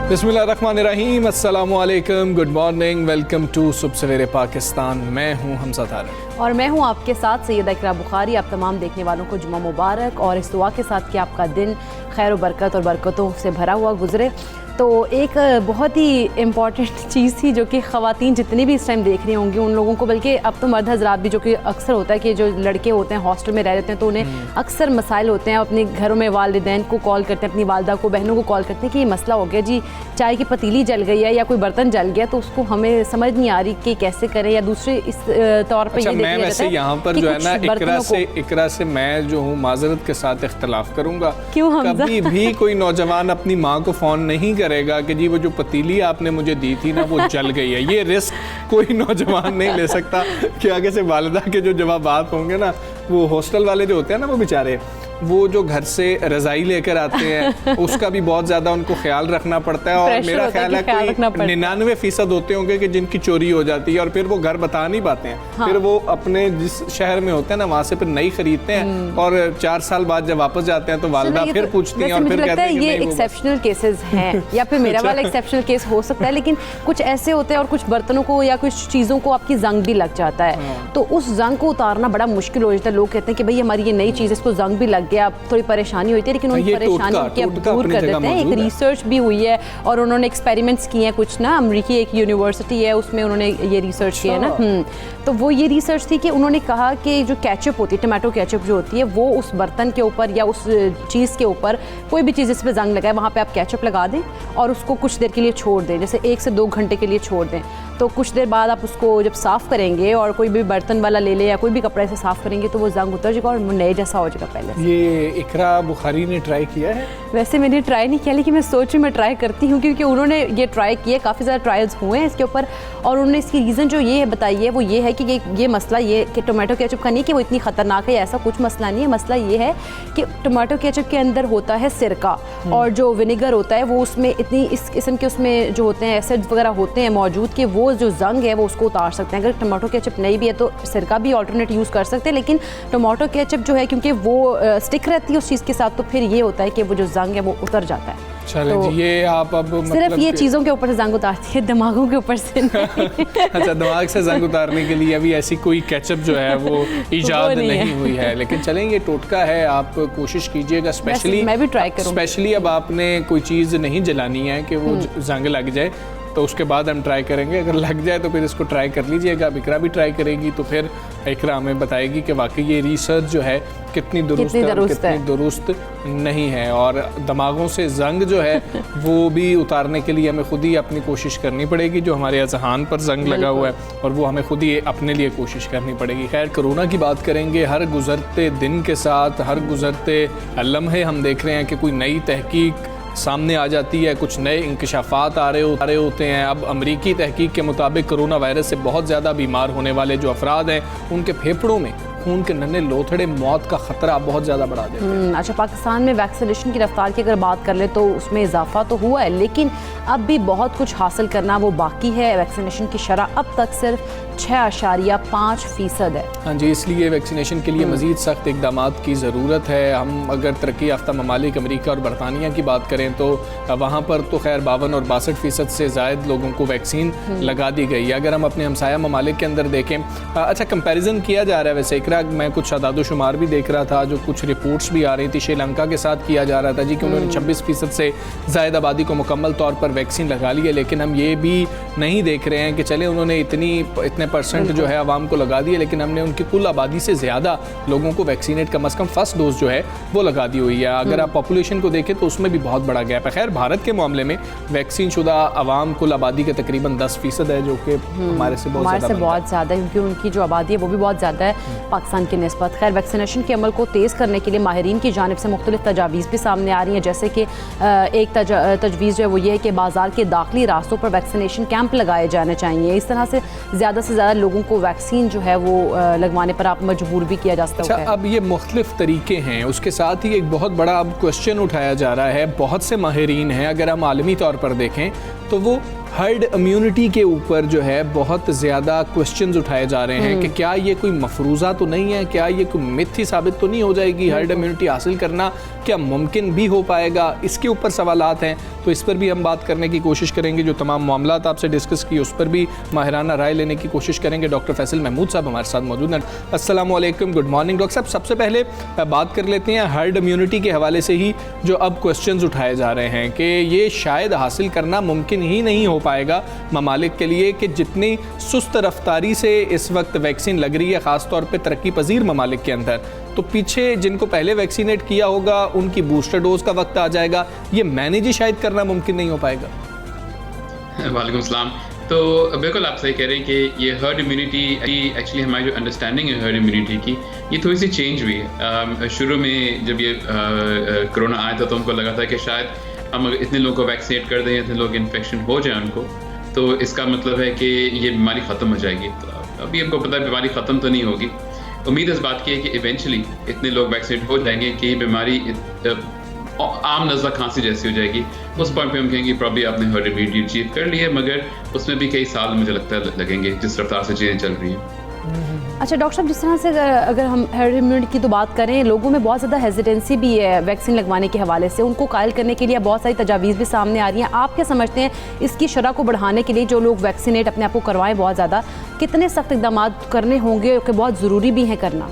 बिस्मिल्लाहिर्रहमानिर्रहीम, अस्सलामुअलैकुम, good morning, welcome to सुबह सवेरे पाकिस्तान। मैं हूँ हमजा तारक और मैं हूँ आपके साथ सैयदा इकरा बुखारी। आप तमाम देखने वालों को जुम्मा मुबारक, और इस दुआ के साथ कि आपका दिन खैर व बरकत और बरकतों से भरा हुआ गुजरे। तो एक बहुत ही इम्पॉर्टेंट चीज़ थी जो कि ख़वातीन जितनी भी इस टाइम देख रही होंगी उन लोगों को, बल्कि अब तो मर्द हज़रात भी, जो कि अक्सर होता है कि जो लड़के होते हैं हॉस्टल में रह लेते हैं तो उन्हें अक्सर मसाइल होते हैं, अपने घरों में वालिदैन को कॉल करते हैं, अपनी वालदा को, बहनों को कॉल करते हैं कि ये मसला हो गया जी, चाय की पतीली जल गई है या कोई बर्तन जल गया, तो उसको हमें समझ नहीं आ रही कि कैसे करें। या दूसरे इस तौर पर ये मैं वैसे यहाँ पर जो है ना इकरा से मैं जो हूँ माजरत के साथ इख्तलाफ करूँगा। क्यों? कभी भी कोई नौजवान अपनी माँ को फ़ोन नहीं करेगा कि जी वो जो पतीली आपने मुझे दी थी ना वो जल गई है। ये रिस्क कोई नौजवान नहीं ले सकता कि आगे से वालिदा के जो जवाबात होंगे ना, वो हॉस्टल वाले जो होते हैं ना, वो बेचारे वो जो घर से रज़ाई लेकर आते हैं उसका भी बहुत ज़्यादा उनको ख्याल रखना पड़ता है। और मेरा ख्याल है कोई 99% होते होंगे कि जिनकी चोरी हो जाती है और फिर वो घर बता नहीं पाते हैं। हाँ। फिर वो अपने जिस शहर में होते हैं ना वहाँ से फिर नई खरीदते हैं और 4 साल बाद जब वापस जाते हैं तो वालिदा फिर पूछती हैं और फिर कहते हैं ये एक्सेप्शनल केसेस हैं या फिर मेरा वाला एक्सेप्शनल केस हो सकता है, लेकिन कुछ ऐसे होते हैं और कुछ बर्तनों को या कुछ चीज़ों को आपकी जंग भी लग जाता है। तो उस जंग को उतारना बड़ा मुश्किल हो जाता है। लोग कहते हैं कि भाई हमारी ये नई चीज़, इसको जंग भी लग गया, थोड़ी परेशानी होती है, लेकिन उन परेशानियों को दूर कर देते हैं। एक रिसर्च भी हुई है और उन्होंने एक्सपेरिमेंट्स किए हैं कुछ ना, अमेरिकी एक यूनिवर्सिटी है उसमें उन्होंने ये रिसर्च किया है ना। तो वो ये रिसर्च थी कि उन्होंने कहा कि जो केचप होती है, टमाटो केचप जो होती है, वो उस बर्तन के ऊपर या उस चीज़ के ऊपर, कोई भी चीज़ इस पर जंग लगाए वहाँ पे आप केचप लगा दें और उसको कुछ देर के लिए छोड़ दें, जैसे 1 से 2 घंटे के लिए छोड़ दें। तो कुछ देर बाद आप उसको जब साफ़ करेंगे और कोई भी बर्तन वाला ले ले या कोई भी कपड़े से साफ़ करेंगे तो वो जंग उतर जाएगा और नए जैसा हो जाएगा पहले से। ये इकरा बुखारी ने ट्राई किया है? वैसे मैंने ट्राई नहीं किया, लेकिन मैं सोच रही मैं ट्राई करती हूँ, क्योंकि उन्होंने ये ट्राई किया, काफ़ी ज़्यादा ट्रायल्स हुए हैं इसके ऊपर, और उन्होंने इसकी रीज़न जो ये बताई है वो ये है कि ये मसला ये कि टोमेटो केचप का नहीं कि वो इतनी ख़तरनाक है, ऐसा कुछ मसला नहीं है। मसला ये है कि टोमेटो केचप के अंदर होता है सिरका, और जो विनेगर होता है वो उसमें इतनी इस किस्म के उसमें जो होते हैं एसिड्स वगैरह होते हैं मौजूद कि वो जो जंग है वो उसको उतार सकते हैं। अगर टमाटो केचप नहीं भी है तो सिरका भी अल्टरनेट यूज़ कर सकते हैं, लेकिन टमाटो केचप जो है क्योंकि वो स्टिक रहती है उस चीज़ के साथ, तो फिर ये होता है कि वो जो जंग है वो उतर जाता है। तो ये आप अब सिर्फ ये चीज़ों के ऊपर से जंग उतारती है, दिमागों के ऊपर से नहीं। अच्छा, दिमाग से जंग उतारने के लिए अभी ऐसी कोई केचप जो है वो इजाद नहीं हुई है, लेकिन चलेंगे टोटका है, आप कोशिश कीजिएगा। स्पेशली मैं भी ट्राई करूँ। स्पेशली अब आपने कोई चीज़ नहीं जलानी है कि वो जंग लग जाए, तो उसके बाद हम ट्राई करेंगे। अगर लग जाए तो फिर इसको ट्राई कर लीजिएगा। अब इकरा भी ट्राई करेगी तो फिर इकरा हमें बताएगी कि वाकई ये रिसर्च जो है कितनी दुरुस्त है और कितनी दुरुस्त नहीं है। और दिमागों से जंग जो है वो भी उतारने के लिए हमें खुद ही अपनी कोशिश करनी पड़ेगी। जो हमारे अज़हान पर जंग लगा हुआ है और वो हमें खुद ही अपने लिए कोशिश करनी पड़ेगी। खैर, कोरोना की बात करेंगे। हर गुजरते दिन के साथ, हर गुजरते लम्हे हम देख रहे हैं कि कोई नई तहकीक सामने आ जाती है, कुछ नए इंकशाफात आ रहे होते हैं। अब अमरीकी तहकीक के मुताबिक कोरोना वायरस से बहुत ज़्यादा बीमार होने वाले जो अफराद हैं उनके फेफड़ों में खून के नन्हे लोथड़े मौत का ख़तरा बहुत ज़्यादा बढ़ा देते हैं। अच्छा, पाकिस्तान में वैक्सीनेशन की रफ्तार की अगर बात कर ले तो उसमें इजाफा तो हुआ है, लेकिन अब भी बहुत कुछ हासिल करना वो बाकी है। वैक्सीनेशन की शरह अब तक सिर्फ 6.5% है। हाँ जी, इसलिए वैक्सीनेशन के लिए मज़ीद सख्त इकदाम की ज़रूरत है। हम अगर तरक्की याफ्ता ममालिक अमेरिका और बरतानिया की बात करें तो वहाँ पर तो खैर 52 और 62% से ज़ायद लोगों को वैक्सीन लगा दी गई है। अगर हम अपने हमसाया ममालिक के अंदर देखें, अच्छा कंपैरिजन किया जा रहा है वैसे, मैं कुछ अदाद-ओ-शुमार भी देख रहा था, जो कुछ रिपोर्ट्स भी आ रही थी, श्रीलंका के साथ किया जा रहा था जी कि उन्होंने 26% से ज़ायद आबादी को मुकम्मल तौर पर वैक्सीन लगा ली है। लेकिन हम ये भी नहीं देख रहे हैं कि चले उन्होंने इतने परसेंट जो है आवाम को लगा दी है, लेकिन हमने उनकी कुल आबादी से ज़्यादा लोगों को वैक्सीनेट कम अज़ कम फर्स्ट डोज जो है वो लगा दी हुई है। अगर आप पॉपुलेशन को देखें तो उसमें भी बहुत बड़ा गैप है। खैर, भारत के मामले में वैक्सीन शुदा आवाम कुल आबादी के तकरीबन 10% है, जो कि हमारे से बहुत ज़्यादा है, क्योंकि उनकी जो आबादी है वो भी बहुत ज़्यादा है। पाकिस्तान की निस्बत। खैर वैक्सीनेशन के अमल को तेज़ करने के लिए माहिरीन की जानिब से मुख्तलिफ तजावीज़ भी सामने आ रही हैं, जैसे कि एक तजवीज़ जो है वो ये है कि बाज़ार के दाखिली रास्तों पर वैक्सीनेशन कैंप लगाए जाने चाहिए। इस तरह से ज़्यादा लोगों को वैक्सीन जो है वो लगवाने पर आप मजबूर भी किया जा सकता है। अब ये मुख्तलिफ तरीके हैं, उसके साथ ही एक बहुत बड़ा अब क्वेश्चन उठाया जा रहा है, बहुत से माहिरीन हैं, अगर हम आलमी तौर पर देखें तो वो हर्ड इम्यूनिटी के ऊपर जो है बहुत ज़्यादा क्वेश्चंस उठाए जा रहे हैं कि क्या ये कोई मफरूज़ा तो नहीं है, क्या ये कोई मिथ ही साबित तो नहीं हो जाएगी, हर्ड इम्यूनिटी हासिल करना क्या मुमकिन भी हो पाएगा, इसके ऊपर सवालात हैं। तो इस पर भी हम बात करने की कोशिश करेंगे, जो तमाम मामलात आपसे डिस्कस की उस पर भी माहिराना राय लेने की कोशिश करेंगे। डॉक्टर फैसल महमूद साहब हमारे साथ मौजूद हैं। अस्सलाम वालेकुम, गुड मॉर्निंग डॉक्टर साहब। सबसे पहले बात कर लेते हैं हर्ड इम्यूनिटी के हवाले से ही, जो अब क्वेश्चंस उठाए जा रहे हैं कि ये शायद हासिल करना मुमकिन ही नहीं हो पाएगा ममालिक के लिए, कि जितनी सुस्त रफ्तारी से इस वक्त वैक्सीन लग रही है, ख़ास तौर पे तरक्की पजीर ममालिक के अंदर, तो पीछे जिनको पहले वैक्सीनेट किया होगा उनकी बूस्टर डोज का वक्त आ जाएगा, ये मैनेज ही शायद करना मुमकिन नहीं हो पाएगा। वालेकुम सलाम। तो बिल्कुल आप सही कह रहे हैं कि ये हर्ड इम्यूनिटी एक्चुअली हमारी जो अंडरस्टैंडिंग है हर्ड इम्यूनिटी की, ये थोड़ी सी चेंज हुई है। शुरू में जब ये कोरोना आया था तो हमको लगा था कि शायद हम अगर इतने लोगों को वैक्सीनेट कर दें, इतने लोग इन्फेक्शन हो जाए उनको, तो इसका मतलब है कि ये बीमारी ख़त्म हो जाएगी। तो अभी हमको पता है बीमारी ख़त्म तो नहीं होगी। उम्मीद इस बात की है कि इवेंचुअली इतने लोग वैक्सीनेट हो जाएंगे कि ये बीमारी आम नज़ला खांसी जैसी हो जाएगी। उस पॉइंट पे हम कहेंगे प्रॉब्ली आपने हर्ड इम्यूनिटी अचीव कर ली है, मगर उसमें भी कई साल मुझे लगता है लगेंगे जिस रफ्तार से चीज़ें चल रही हैं। अच्छा डॉक्टर साहब, जिस तरह से अगर हम हर्ड इम्यूनिटी की तो बात करें, लोगों में बहुत ज़्यादा हेजिटेंसी भी है वैक्सीन लगवाने के हवाले से, उनको कायल करने के लिए बहुत सारी तजावीज़ भी सामने आ रही हैं। आप क्या समझते हैं इसकी शरह को बढ़ाने के लिए जो लोग वैक्सीनेट अपने आप को करवाएं बहुत ज़्यादा, कितने सख्त इक़दाम करने होंगे कि बहुत ज़रूरी भी है करना?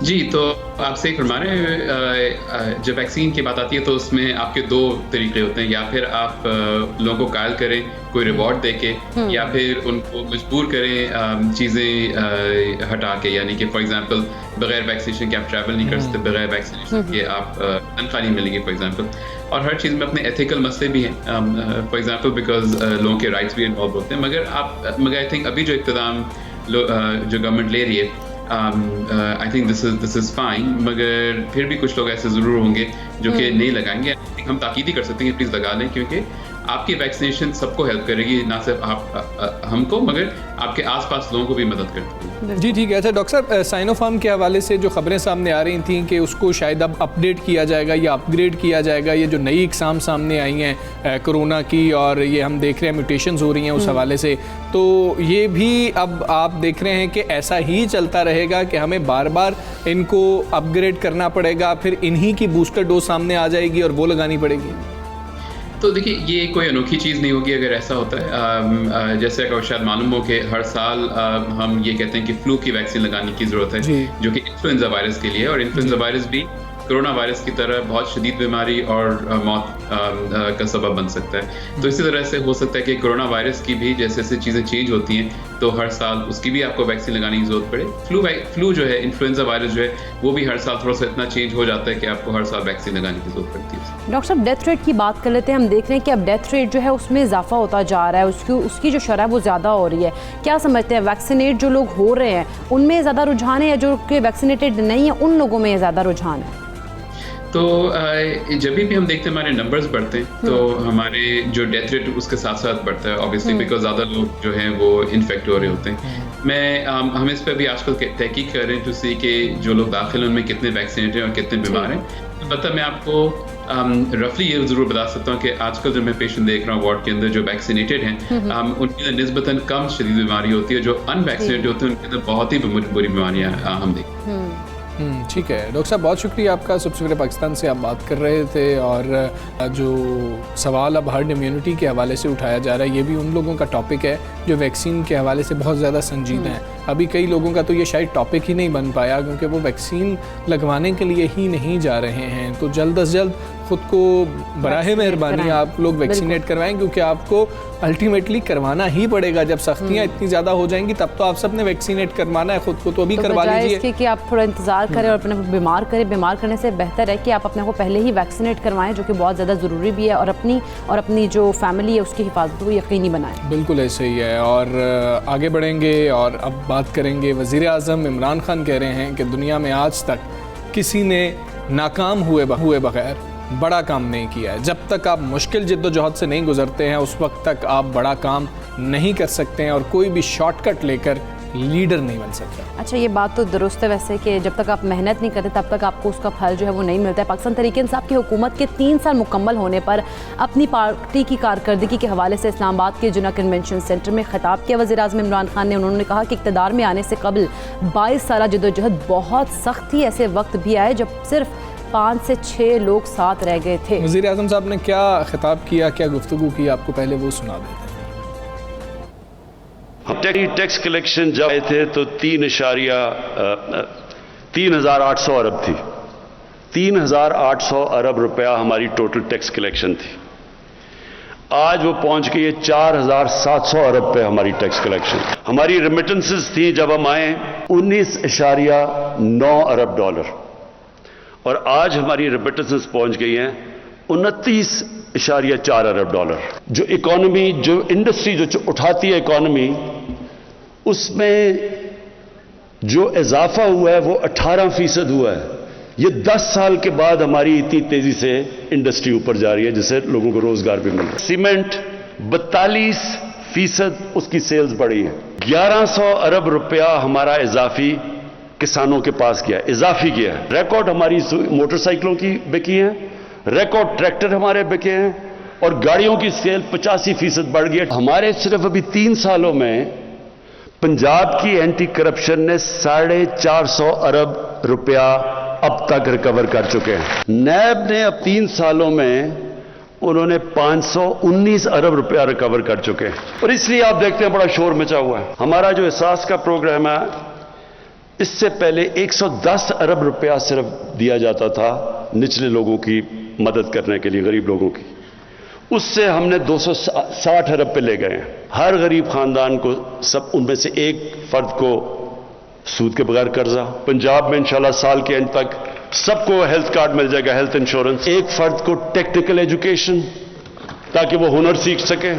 जी, तो आप सही फरमा रहे हैं। जब वैक्सीन की बात आती है तो उसमें आपके दो तरीके होते हैं, या फिर आप लोगों को कायल करें कोई रिवॉर्ड देके, या फिर उनको मजबूर करें चीज़ें हटा के, यानी कि फॉर एग्जांपल बगैर वैक्सीनेशन के आप ट्रैवल नहीं कर सकते, बगैर वैक्सीनेशन के आप तनख्वाह नहीं मिलेगी फॉर एग्जांपल। और हर चीज़ में अपने एथिकल मसले भी हैं, फॉर एग्जांपल बिकॉज लोगों के राइट्स भी इन्वॉल्व होते हैं। मगर आई थिंक अभी जो इक़्तिदाम जो गवर्नमेंट ले रही है, I think this is fine, मगर फिर भी कुछ लोग ऐसे ज़रूर होंगे जो कि नहीं लगाएंगे। हम ताकीद ही कर सकते हैं प्लीज़ लगा लें, क्योंकि आपकी वैक्सीनेशन सबको हेल्प करेगी, ना सिर्फ आप हमको मगर आपके आसपास लोगों को भी मदद करती है। जी ठीक है। अच्छा डॉक्टर साहब, साइनोफार्म के हवाले से जो खबरें सामने आ रही थी कि उसको शायद अब अपडेट किया जाएगा या अपग्रेड किया जाएगा, ये जो नई इकसाम सामने आई हैं कोरोना की, और ये हम देख रहे हैं म्यूटेशंस हो रही हैं उस हवाले से, तो ये भी अब आप देख रहे हैं कि ऐसा ही चलता रहेगा कि हमें बार बार इनको अपग्रेड करना पड़ेगा, फिर इन्हीं की बूस्टर डोज सामने आ जाएगी और वो लगानी पड़ेगी? तो देखिए, ये कोई अनोखी चीज़ नहीं होगी अगर ऐसा होता है। जैसे अगर शायद मालूम हो कि हर साल हम ये कहते हैं कि फ्लू की वैक्सीन लगाने की ज़रूरत है, जो कि इन्फ्लुएंजा वायरस के लिए, और इन्फ्लुएंजा वायरस भी कोरोना वायरस की तरह बहुत शदीद बीमारी और मौत का सबब बन सकता है। तो इसी तरह से हो सकता है कि कोरोना वायरस की भी जैसे जैसे चीज़ें चेंज होती हैं तो हर साल उसकी भी आपको वैक्सीन लगाने की ज़रूरत पड़े। फ्लू जो है, इन्फ्लुएंजा वायरस जो है, वो भी हर साल थोड़ा सा इतना चेंज हो जाता है कि आपको हर साल वैक्सीन लगाने की ज़रूरत पड़ती है। डॉक्टर साहब, डेथ रेट की बात कर लेते हैं। हम देख रहे हैं कि अब डेथ रेट जो है उसमें इजाफा होता जा रहा है, उसकी जो शरह वो ज़्यादा हो रही है। क्या समझते हैं, वैक्सीनेट जो लोग हो रहे हैं उनमें ज़्यादा रुझान है, या जो कि वैक्सीनेटेड नहीं है उन लोगों में ज़्यादा रुझान है? तो जब भी हम देखते हैं हमारे नंबर्स बढ़ते हैं तो हमारे जो डेथ रेट उसके साथ साथ बढ़ता है, ऑब्वियसली बिकॉज ज़्यादा लोग जो हैं वो इन्फेक्ट हो रहे होते हैं। हम इस पर भी आजकल तहकीक कर रहे हैं टू सी कि जो लोग दाखिल हैं उनमें कितने वैक्सीनेटेड हैं और कितने बीमार हैं। मतलब मैं आपको रफली ये ज़रूर बता सकता हूँ कि आजकल जो मैं पेशेंट देख रहा हूँ वार्ड के अंदर जो वैक्सीनेटेड हैं, उनकी निस्बतन कम शदीद बीमारी होती है। जो अनवैक्सीनेटेड होते हैं उनके अंदर बहुत ही बुरी बीमारियाँ हम देखते हैं। ठीक है डॉक्टर साहब, बहुत शुक्रिया आपका। सबसे पहले पाकिस्तान से आप बात कर रहे थे, और जो सवाल अब हर्ड इम्यूनिटी के हवाले से उठाया जा रहा है, ये भी उन लोगों का टॉपिक है जो वैक्सीन के हवाले से बहुत ज़्यादा संजीदा हैं। अभी कई लोगों का तो ये शायद टॉपिक ही नहीं बन पाया क्योंकि वो वैक्सीन लगवाने के लिए ही नहीं जा रहे हैं। तो जल्द अज जल्द ख़ुद को बराहे मेहरबानी आप लोग वैक्सीनेट करवाएं, क्योंकि आपको अल्टीमेटली करवाना ही पड़ेगा। जब सख्तियाँ इतनी ज़्यादा हो जाएंगी तब तो आप सब ने वैक्सीनेट करवाना है ख़ुद को, तो अभी करवा लीजिए कि आप थोड़ा इंतज़ार करें और अपने को बीमार करें। बीमार करने से बेहतर है कि आप अपने को पहले ही वैक्सीनेट करवाएं, जो कि बहुत ज़्यादा ज़रूरी भी है, और अपनी जो फैमिली है उसकी हिफाजत को यकीनी बनाएं। बिल्कुल ऐसे ही है। और आगे बढ़ेंगे और अब बात करेंगे। वज़ीर आज़म इमरान खान कह रहे हैं कि दुनिया में आज तक किसी ने नाकाम हुए बगैर बड़ा काम नहीं किया है। जब तक आप मुश्किल जिद्दोजहद से नहीं गुजरते हैं उस वक्त तक आप बड़ा काम नहीं कर सकते हैं, और कोई भी शॉर्टकट लेकर लीडर नहीं बन सकता। अच्छा, ये बात तो दुरुस्त है वैसे कि जब तक आप मेहनत नहीं करते तब तक आपको उसका फल जो है वो नहीं मिलता है। पाकिस्तान तहरीक-ए-इंसाफ की हुकूमत के 3 साल मुकम्मल होने पर अपनी पार्टी की कारकर्दगी के हवाले से इस्लामाबाद के जुना कन्वेंशन सेंटर में खिताब किया वज़ीर आज़म इमरान खान ने। उन्होंने कहा कि इक़्तिदार में आने से कबल 22 साल जद्दोजहद बहुत सख्त थी। ऐसे वक्त भी आए जब सिर्फ 5 से 6 लोग साथ रह गए थे। वज़ीर आज़म साहब ने क्या खिताब किया, क्या गुफ्तगू की, आपको पहले वो सुना देते हैं। टैक्स कलेक्शन जब आए थे तो 3,800 अरब थी। 3,800 अरब रुपया हमारी टोटल टैक्स कलेक्शन थी। आज वो पहुंच गई है 4,700 अरब पे हमारी टैक्स कलेक्शन। हमारी रेमिटेंसेस थी जब हम आए 19.9 अरब डॉलर, और आज हमारी रेमिटेंसेस पहुंच गई हैं 29.4 अरब डॉलर। जो इकोनॉमी, जो इंडस्ट्री जो उठाती है इकोनॉमी, उसमें जो इजाफा हुआ है वो 18% हुआ है। ये 10 साल के बाद हमारी इतनी तेजी से इंडस्ट्री ऊपर जा रही है, जिससे लोगों को रोजगार भी मिल रहा है। सीमेंट 42% उसकी सेल्स बढ़ी है। 1100 अरब रुपया हमारा इजाफी किसानों के पास किया है, इजाफी किया है। रिकॉर्ड हमारी मोटरसाइकिलों की बिकी है, रिकॉर्ड ट्रैक्टर हमारे बिके हैं, और गाड़ियों की सेल 85% बढ़ गई है। हमारे सिर्फ अभी 3 सालों में पंजाब की एंटी करप्शन ने 450 अरब रुपया अब तक रिकवर कर चुके हैं। नैब ने अब 3 सालों में उन्होंने 519 अरब रुपया रिकवर कर चुके हैं, और इसलिए आप देखते हैं बड़ा शोर मचा हुआ है। हमारा जो एहसास का प्रोग्राम है, इससे पहले 110 अरब रुपया सिर्फ दिया जाता था निचले लोगों की मदद करने के लिए, गरीब लोगों की। उससे हमने 260 अरब पे ले गए हैं। हर गरीब खानदान को, सब उनमें से एक फर्द को सूद के बगैर कर्जा। पंजाब में इंशाल्लाह साल के एंड तक सबको हेल्थ कार्ड मिल जाएगा, हेल्थ इंश्योरेंस। एक फर्द को टेक्निकल एजुकेशन, ताकि वो हुनर सीख सके।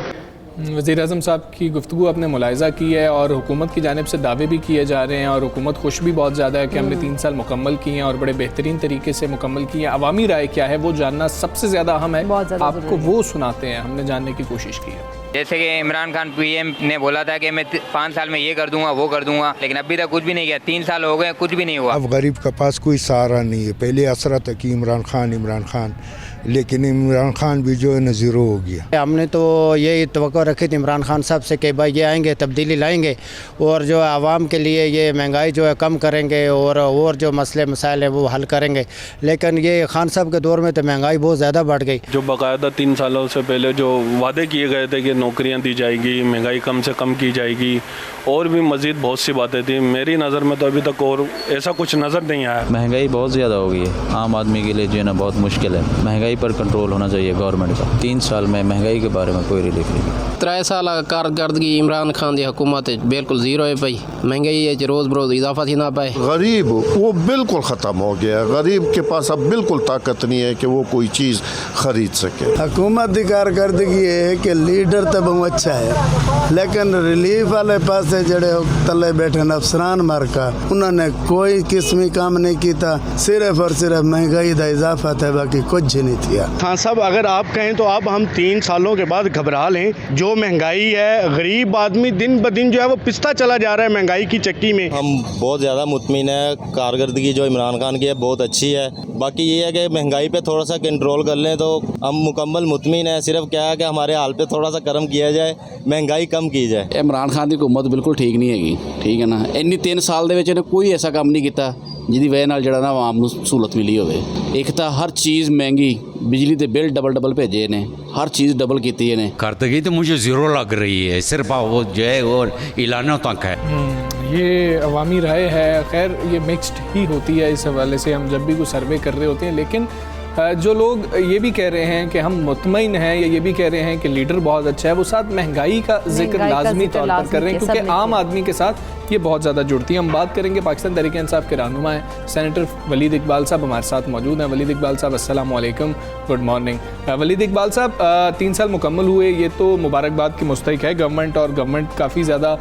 वज़ीर आज़म साहब की गुफ्तगू आपने मुलाहिज़ा की है, और हुकूमत की जानिब से दावे भी किए जा रहे हैं, और हुकूमत खुश भी बहुत ज़्यादा है कि हमने 3 साल मुकम्मल किए हैं और बड़े बेहतरीन तरीके से मुकम्मल किए हैं। अवामी राय क्या है वो जानना सबसे ज़्यादा अहम है। आपको वो सुनाते हैं, हमने जानने की कोशिश की है। जैसे कि इमरान खान पीएम ने बोला था कि मैं 5 साल में ये कर दूंगा, वो कर दूंगा, लेकिन अभी तक कुछ भी नहीं किया। 3 साल हो गए, कुछ भी नहीं हुआ। अब गरीब के पास कोई सहारा नहीं है। पहले असरा था कि इमरान खान, लेकिन इमरान खान भी जो है न ज़ीरो हो गया। हमने तो ये तवक्को रखी थी इमरान खान साहब से कि भाई ये आएंगे, तब्दीली लाएंगे, और जो आवाम के लिए ये महंगाई जो है कम करेंगे, और जो मसले मसाइल हैं वो हल करेंगे। लेकिन ये खान साहब के दौर में तो महंगाई बहुत ज़्यादा बढ़ गई। जो बाकायदा 3 सालों से पहले जो वादे किए गए थे कि नौकरियां दी जाएगी, महंगाई कम से कम की जाएगी, और भी मज़ीद बहुत सी बातें थी, मेरी नज़र में तो अभी तक और ऐसा कुछ नज़र नहीं आया। महंगाई बहुत ज़्यादा हो गई है, आम आदमी के लिए जो है ना बहुत मुश्किल है। महंगाई पर कंट्रोल होना चाहिए गवर्नमेंट का। 3 साल में महंगाई के बारे में कोई रिलीफ नहीं। 3 साल कारकर्दगी इमरान खान की हुकूमत बिल्कुल जीरो है भाई। महंगाई रोज़ बरोज़ इजाफा थी ना पाए। गरीब वो बिल्कुल ख़त्म हो गया। गरीब के पास अब बिल्कुल ताकत नहीं है कि वो कोई चीज़ खरीद सके। हुकूमत की कारकर्दगी है कि लीडर तो बहुत अच्छा है, लेकिन रिलीफ वाले पास जड़े तले बैठे अफसरान मार्का, उन्होंने कोई किस्मी काम नहीं किया। सिर्फ और सिर्फ महंगाई का इजाफा था, बाकी कुछ नहीं किया। हाँ साहब, अगर आप कहें तो अब हम 3 सालों के बाद घबरा लें। जो महंगाई है, गरीब आदमी दिन ब दिन जो है वो पिसता चला जा रहा है महंगाई की चक्की में। हम बहुत ज़्यादा मुतमिन है। कारकर्दगी जो इमरान खान की है बहुत अच्छी है। बाकी ये है कि महंगाई पे थोड़ा सा कंट्रोल कर लें तो हम मुकम्मल मुतमिन है। सिर्फ क्या है कि हमारे हाल पे थोड़ा सा करम किया जाए, महंगाई कम की जाए। इमरान खान की हुकूमत बिल्कुल ठीक नहीं हैगी, ठीक है ना। इन्नी 3 साल ਦੇ ਵਿੱਚ ਇਹਨੇ ਕੋਈ ਐਸਾ ਕੰਮ ਨਹੀਂ ਕੀਤਾ ਜਿਹਦੀ ਵਜ੍ਹਾ ਨਾਲ ਜਿਹੜਾ ਨਾ ਆਵਾਮ ਨੂੰ ਸਹੂਲਤ ਮਿਲੀ ਹੋਵੇ। ਇੱਕ ਤਾਂ ਹਰ ਚੀਜ਼ ਮਹਿੰਗੀ, बिजली के बिल डबल भेजे ने, हर चीज़ डबल की ने। कारकर्दगी तो मुझे ज़ीरो लग रही है, सिर्फ वो जो है वो ऐलानों तक है। ये अवामी राय है। खैर ये मिक्स्ड ही होती है। इस हवाले से हम जब भी कोई सर्वे कर रहे होते हैं, लेकिन जो लोग ये भी कह रहे हैं कि हम मुतमईन हैं या ये भी कह रहे हैं कि लीडर बहुत अच्छा है, वो साथ महंगाई का जिक्र लाजमी तौर पर कर रहे हैं क्योंकि आम आदमी के साथ ये बहुत ज़्यादा जुड़ती है। हम बात करेंगे पाकिस्तान तहरीक इंसाफ के रहनुमा हैं सेनेटर वलीद इकबाल साहब हमारे साथ मौजूद हैं। वलीद इकबाल साहब अस्सलाम वालेकुम, गुड मॉर्निंग। वलीद इकबाल साहब 3 साल मुकम्मल हुए, ये तो मुबारकबाद की मुस्तहिक है गवर्नमेंट, और गवर्नमेंट काफ़ी ज़्यादा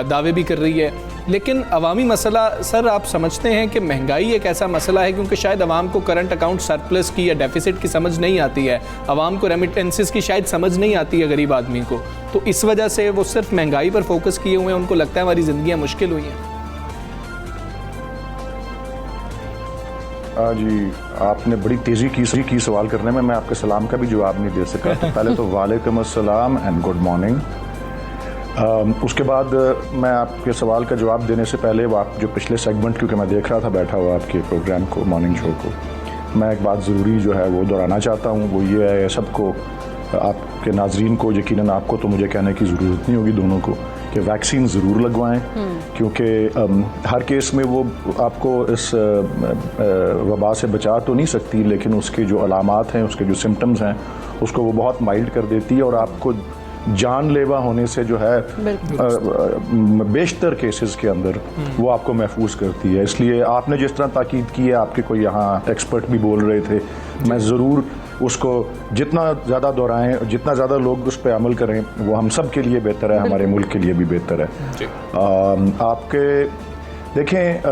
दावे भी कर रही है, लेकिन अवामी मसला सर आप समझते हैं कि महंगाई एक ऐसा मसला है क्योंकि शायद अवाम को करंट अकाउंट सरप्लस की या डेफिसिट की समझ नहीं आती है, अवाम को रेमिटेंसेस की शायद समझ नहीं आती है गरीब आदमी को, तो इस वजह से वो सिर्फ महंगाई पर फोकस किए हुए हैं, उनको लगता है हमारी ज़िंदगियाँ मुश्किल हुई हैं। जी आपने बड़ी तेज़ी की सवाल करने में मैं आपके सलाम का भी जवाब नहीं दे सका। तो पहले तो वालेकुम अस्सलाम एंड गुड मॉर्निंग। उसके बाद मैं आपके सवाल का जवाब देने से पहले आप जो पिछले सेगमेंट, क्योंकि मैं देख रहा था बैठा हुआ आपके प्रोग्राम को, मॉर्निंग शो को, मैं एक बात ज़रूरी जो है वो दोहराना चाहता हूँ। वो ये है सबको, आपके नाजरीन को, यकीनन आपको तो मुझे कहने की ज़रूरत नहीं होगी दोनों को, कि वैक्सीन ज़रूर लगवाएं, क्योंकि हर केस में वो आपको इस वबा से बचा तो नहीं सकती, लेकिन उसके जो अलामात हैं, उसके जो सिम्टम्स हैं, उसको वो बहुत माइल्ड कर देती है और आपको जानलेवा होने से जो है बेशतर केसेस के अंदर वो आपको महफूज करती है। इसलिए आपने जिस तरह ताकीद की है, आपके कोई यहाँ एक्सपर्ट भी बोल रहे थे, मैं ज़रूर उसको जितना ज़्यादा दोहराएं, जितना ज़्यादा लोग उस पर अमल करें, वो हम सब के लिए बेहतर है, हमारे मुल्क के लिए भी बेहतर है। आपके देखें,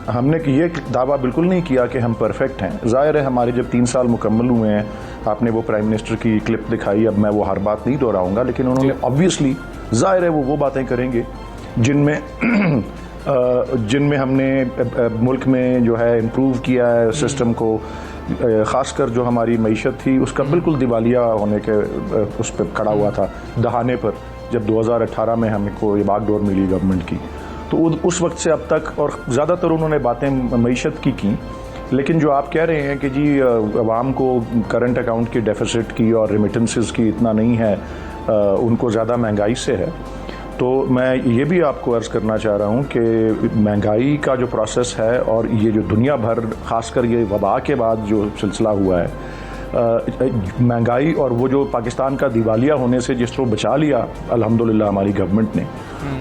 हमने ये दावा बिल्कुल नहीं किया कि हम परफेक्ट हैं। ज़ाहिर है हमारे जब 3 साल मुकम्मल हुए हैं, आपने वो प्राइम मिनिस्टर की क्लिप दिखाई, अब मैं वो हर बात नहीं दोहराऊंगा, लेकिन उन्होंने ऑब्वियसली ज़ाहिर है वो बातें करेंगे जिनमें हमने मुल्क में जो है इम्प्रूव किया है सिस्टम को, ख़ासकर जो हमारी मईशत थी उसका बिल्कुल दिवालिया होने के उस पर खड़ा हुआ था दहाने पर, जब 2018 में हमको ये बागडोर मिली गवर्नमेंट की, तो उस वक्त से अब तक और ज़्यादातर उन्होंने बातें मईशत की। लेकिन जो आप कह रहे हैं कि जी अवाम को करंट अकाउंट की डेफिसिट की और रेमिटेंसेस की इतना नहीं है, उनको ज़्यादा महंगाई से है, तो मैं ये भी आपको अर्ज़ करना चाह रहा हूँ कि महंगाई का जो प्रोसेस है और ये जो दुनिया भर, ख़ासकर ये वबा के बाद जो सिलसिला हुआ है, महंगाई और वो जो पाकिस्तान का दिवालिया होने से जिस तरह बचा लिया अल्हम्दुलिल्लाह हमारी गवर्नमेंट ने,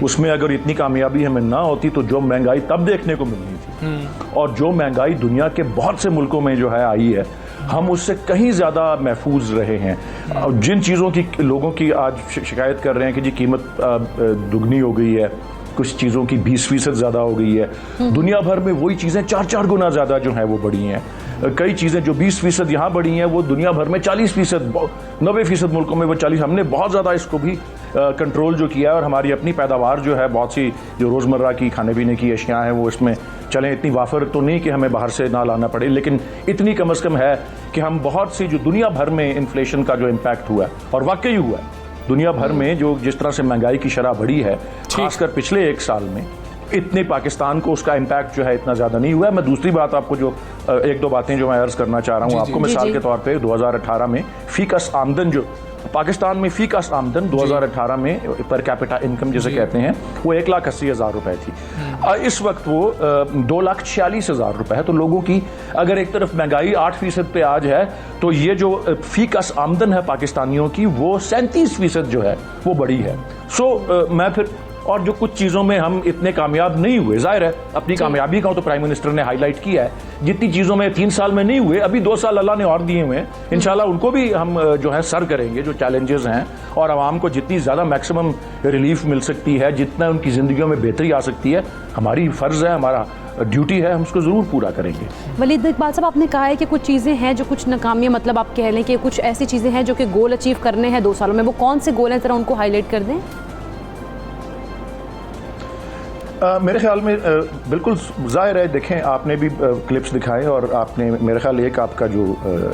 उसमें अगर इतनी कामयाबी हमें ना होती तो जो महंगाई तब देखने को मिलनी थी और जो महंगाई दुनिया के बहुत से मुल्कों में जो है आई है, हम उससे कहीं ज़्यादा महफूज रहे हैं। जिन चीज़ों की लोगों की आज शिकायत कर रहे हैं कि जी कीमत दुगनी हो गई है, कुछ चीज़ों की 20% ज़्यादा हो गई है, दुनिया भर में वही चीज़ें 4-4 गुना ज़्यादा जो हैं वो बढ़ी हैं। कई चीज़ें जो 20% यहाँ बढ़ी हैं वो दुनिया भर में 40%, 90% मुल्कों में वो 40। हमने बहुत ज़्यादा इसको भी कंट्रोल जो किया है और हमारी अपनी पैदावार जो है, बहुत सी जो रोज़मर्रा की खाने पीने की अशियाँ हैं वो इसमें चलें, इतनी वाफर तो नहीं कि हमें बाहर से ना लाना पड़े, लेकिन इतनी कम अज़ कम है कि हम बहुत सी जो दुनिया भर में इन्फ्लेशन का जो इम्पैक्ट हुआ है, और वाकई हुआ है दुनिया भर में, जो जिस तरह से महंगाई की शरह बढ़ी है, खासकर पिछले 1 साल में, इतने पाकिस्तान को उसका इम्पैक्ट जो है इतना ज़्यादा नहीं हुआ है। मैं दूसरी बात आपको जो 1-2 बातें जो मैं अर्ज़ करना चाह रहा हूँ आपको, मिसाल के तौर पे 2018 में फ़ीकस आमदन जो पाकिस्तान में फ़ीकस आमदन 2018 में पर कैपिटा इनकम जिसे कहते हैं वो 1,80,000 रुपए थी। इस वक्त वो 2,46,000 रुपए है। तो लोगों की अगर एक तरफ महंगाई 8% पे आज है, तो ये जो फ़ीकस आमदन है पाकिस्तानियों की वो 37% जो है वो बड़ी है। मैं फिर और जो कुछ चीज़ों में हम इतने कामयाब नहीं हुए, जाहिर है अपनी कामयाबी का तो प्राइम मिनिस्टर ने हाईलाइट किया है, जितनी चीज़ों में 3 साल में नहीं हुए, अभी 2 साल अल्लाह ने और दिए हुए हैं, इंशाल्लाह उनको भी हम जो है सर करेंगे जो चैलेंजेस हैं, और आवाम को जितनी ज़्यादा मैक्सिमम रिलीफ मिल सकती है, जितना उनकी ज़िंदगियों में बेहतरी आ सकती है, हमारी फ़र्ज़ है, हमारा ड्यूटी है, हम उसको ज़रूर पूरा करेंगे। वलीद इकबाल साहब, आपने कहा है कि कुछ चीज़ें हैं जो कुछ नाकामियाँ, मतलब आप कह लें कि कुछ ऐसी चीज़ें हैं जो कि गोल अचीव करने हैं 2 सालों में, वो कौन से गोल हैं, ज़रा उनको हाईलाइट कर दें। मेरे ख्याल में बिल्कुल ज़ाहिर है, देखें आपने भी क्लिप्स दिखाए और आपने मेरे ख्याल एक आपका जो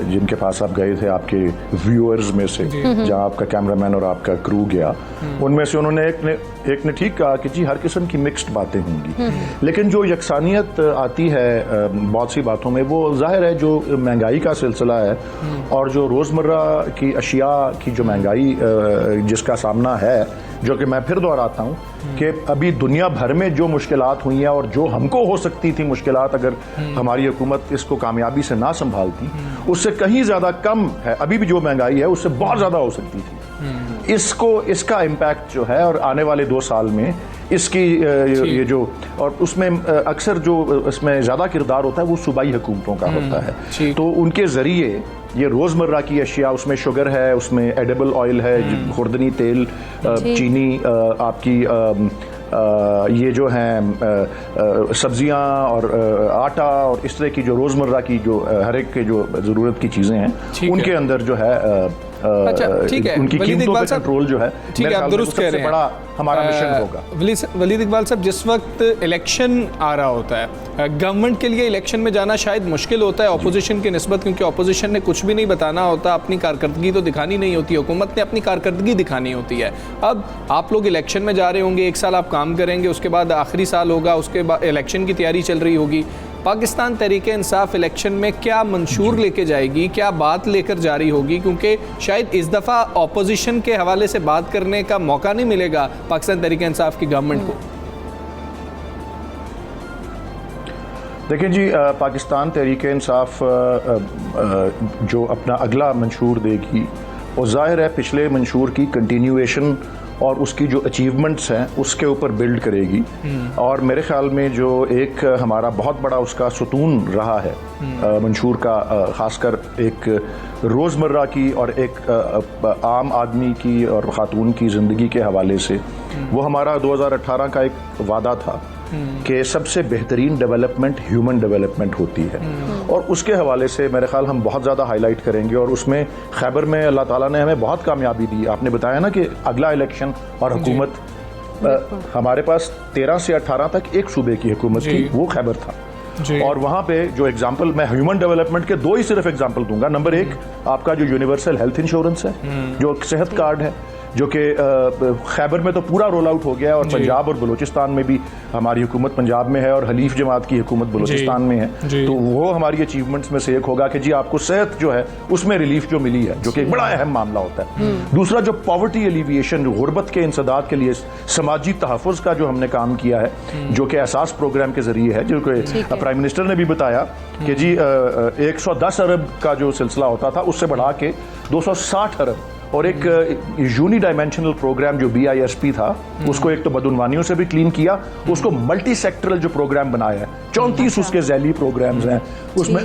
जिनके पास आप गए थे आपके व्यूअर्स में से, जहां आपका कैमरामैन और आपका क्रू गया, उनमें से उन्होंने एक ने ठीक कहा कि जी हर किस्म की मिक्स्ड बातें होंगी, लेकिन जो यकसानियत आती है बहुत सी बातों में, वो ज़ाहिर है जो महंगाई का सिलसिला है और जो रोज़मर्रा की अशिया की जो महंगाई जिसका सामना है, जो कि मैं फिर दोहराता हूँ कि अभी दुनिया भर में में जो मुश्किलात हुई हैं और जो हमको हो सकती थी मुश्किलात अगर हमारी हुकूमत इसको कामयाबी से ना संभालती, उससे कहीं ज़्यादा कम है। अभी भी जो महंगाई है उससे बहुत ज़्यादा हो सकती थी। इसका इम्पैक्ट जो है और आने वाले 2 साल में इसकी ये जो, और उसमें अक्सर जो इसमें ज़्यादा किरदार होता है वो सूबाई हुकूमतों का होता है। तो उनके ज़रिए ये रोज़मर्रा की अशिया, उसमें शुगर है, उसमें एडिबल ऑयल है, खुर्दनी तेल, चीनी, आपकी ये जो हैं सब्जियां और आटा और इस तरह की जो रोज़मर्रा की जो हर एक के जो ज़रूरत की चीज़ें हैं उनके अंदर जो है अच्छा, ठीक है, उनकी कीमतों पे कंट्रोल जो है, ठीक है, आप दुरुस्त कह रहे हैं, बड़ा हमारा मिशन होगा। वलीद इकबाल साहब, जिस वक्त इलेक्शन आ रहा होता है, गवर्नमेंट के लिए इलेक्शन में जाना शायद मुश्किल होता है अपोजिशन की निस्बत, क्योंकि अपोजिशन ने कुछ भी नहीं बताना होता, अपनी कारकर्दगी तो दिखानी नहीं होती, हुकूमत ने अपनी कारकर्दगी दिखानी होती है। अब आप लोग इलेक्शन में जा रहे होंगे, 1 साल आप काम करेंगे, उसके बाद आखिरी साल होगा, उसके बाद इलेक्शन की तैयारी चल रही होगी। पाकिस्तान तहरीक इंसाफ इलेक्शन में क्या मंशूर लेके जाएगी, क्या बात लेकर जा रही होगी, क्योंकि शायद इस दफ़ा ऑपोजिशन के हवाले से बात करने का मौका नहीं मिलेगा पाकिस्तान तहरीक इंसाफ की गवर्नमेंट को। देखिए जी, पाकिस्तान तहरीक इंसाफ जो अपना अगला मंशूर देगी वो ज़ाहिर है पिछले मंशूर की कंटिन्यूएशन और उसकी जो अचीवमेंट्स हैं उसके ऊपर बिल्ड करेगी। और मेरे ख्याल में जो एक हमारा बहुत बड़ा उसका सुतून रहा है मंशूर का, ख़ासकर एक रोज़मर्रा की और एक आम आदमी की और ख़ातून की ज़िंदगी के हवाले से, वो हमारा 2018 का एक वादा था कि सबसे बेहतरीन डेवलपमेंट ह्यूमन डेवलपमेंट होती है, और उसके हवाले से मेरे ख्याल हम बहुत ज़्यादा हाईलाइट करेंगे। और उसमें खैबर में अल्लाह ताला ने हमें बहुत कामयाबी दी। आपने बताया ना कि अगला इलेक्शन और हुकूमत, हमारे पास 13 से 18 तक एक सूबे की हुकूमत थी, वो खैबर था। और वहाँ पे जो एग्जाम्पल, मैं ह्यूमन डेवलपमेंट के 2 ही सिर्फ एग्जाम्पल दूंगा। नंबर 1 आपका जो यूनिवर्सल हेल्थ इंश्योरेंस है, जो सेहत कार्ड है, जो कि खैबर में तो पूरा रोल आउट हो गया है, और पंजाब और बलूचिस्तान में भी हमारी हुकूमत पंजाब में है और हलीफ जमात की हुकूमत बलूचिस्तान में है। तो वो हमारी अचीवमेंट्स में से एक होगा कि जी आपको सेहत जो है उसमें रिलीफ जो मिली है, जो कि एक बड़ा अहम मामला होता है। दूसरा जो पॉवर्टी एलिविएशन, जो गुर्बत के इंसदाद के लिए समाजी तहफ़्फ़ुज़ का जो हमने काम किया है, जो कि एहसास प्रोग्राम के जरिए है, जो कि प्राइम मिनिस्टर ने भी बताया कि जी 110 अरब का जो सिलसिला होता था उससे बढ़ा के 260 अरब, और एक यूनी डायमेंशनल प्रोग्राम जो BISP था उसको एक तो बदउनवानियों से भी क्लीन किया, उसको मल्टी सेक्टरल जो प्रोग्राम बनाया है, 34 उसके ज़ैली प्रोग्राम्स हैं, उसमें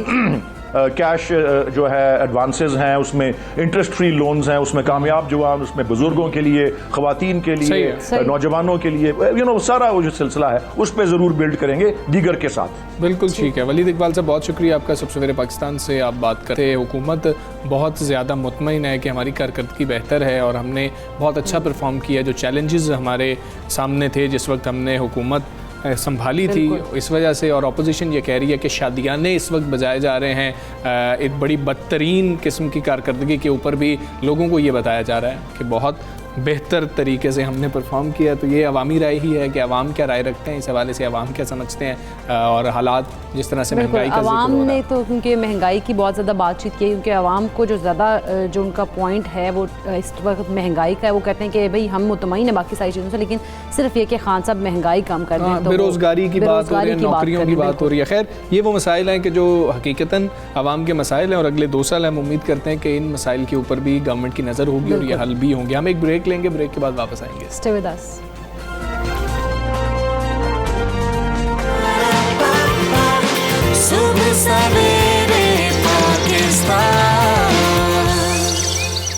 कैश जो है एडवांसेस हैं, उसमें इंटरेस्ट फ्री लोन्स हैं, उसमें कामयाब जवान, उसमें बुजुर्गों के लिए, ख़वातीन के लिए, नौजवानों के लिए, सारा वो जो सिलसिला है उस पर ज़रूर बिल्ड करेंगे दीगर के साथ। बिल्कुल ठीक है। वलीद इकबाल साहब, बहुत शुक्रिया आपका। सब सवेरे पाकिस्तान से आप बात करते हैं। हुकूमत बहुत ज़्यादा मुतमईन है कि हमारी कारकर्दगी बेहतर है और हमने बहुत अच्छा परफॉर्म किया। जो चैलेंजेस हमारे सामने थे जिस वक्त हमने हुकूमत संभाली थी, इस वजह से, और अपोजिशन ये कह रही है कि शादियाने इस वक्त बजाए जा रहे हैं, एक बड़ी बदतरीन किस्म की कारकर्दगी के ऊपर भी लोगों को ये बताया जा रहा है कि बहुत बेहतर तरीके से हमने परफॉर्म किया। तो ये अवामी राय ही है कि अवाम क्या राय रखते हैं इस हवाले से, अवाम क्या समझते हैं, और हालात जिस तरह से महंगाई का अवाम ने तो क्योंकि महंगाई की बहुत ज़्यादा बातचीत की है, क्योंकि अवाम को जो ज़्यादा जो उनका पॉइंट है वो इस वक्त महंगाई का है। वो कहते हैं कि भाई हम मुतमईन है बाकी सारी चीज़ों से, लेकिन सिर्फ ये कि खान साहब महंगाई कम कर दें, तो बेरोज़गारी की बात हो रही है, नौकरियों की बात हो रही है। खैर, ये वो मसाइल हैं कि जो हकीकतन अवाम के मसाइल हैं, और अगले 2 साल हम उम्मीद करते हैं कि इन मसाइल के ऊपर भी गवर्नमेंट की नज़र होगी और ये हल भी होंगे। हम एक ब्रेक लेंगे, ब्रेक के बाद वापस आएंगे। Stay with us.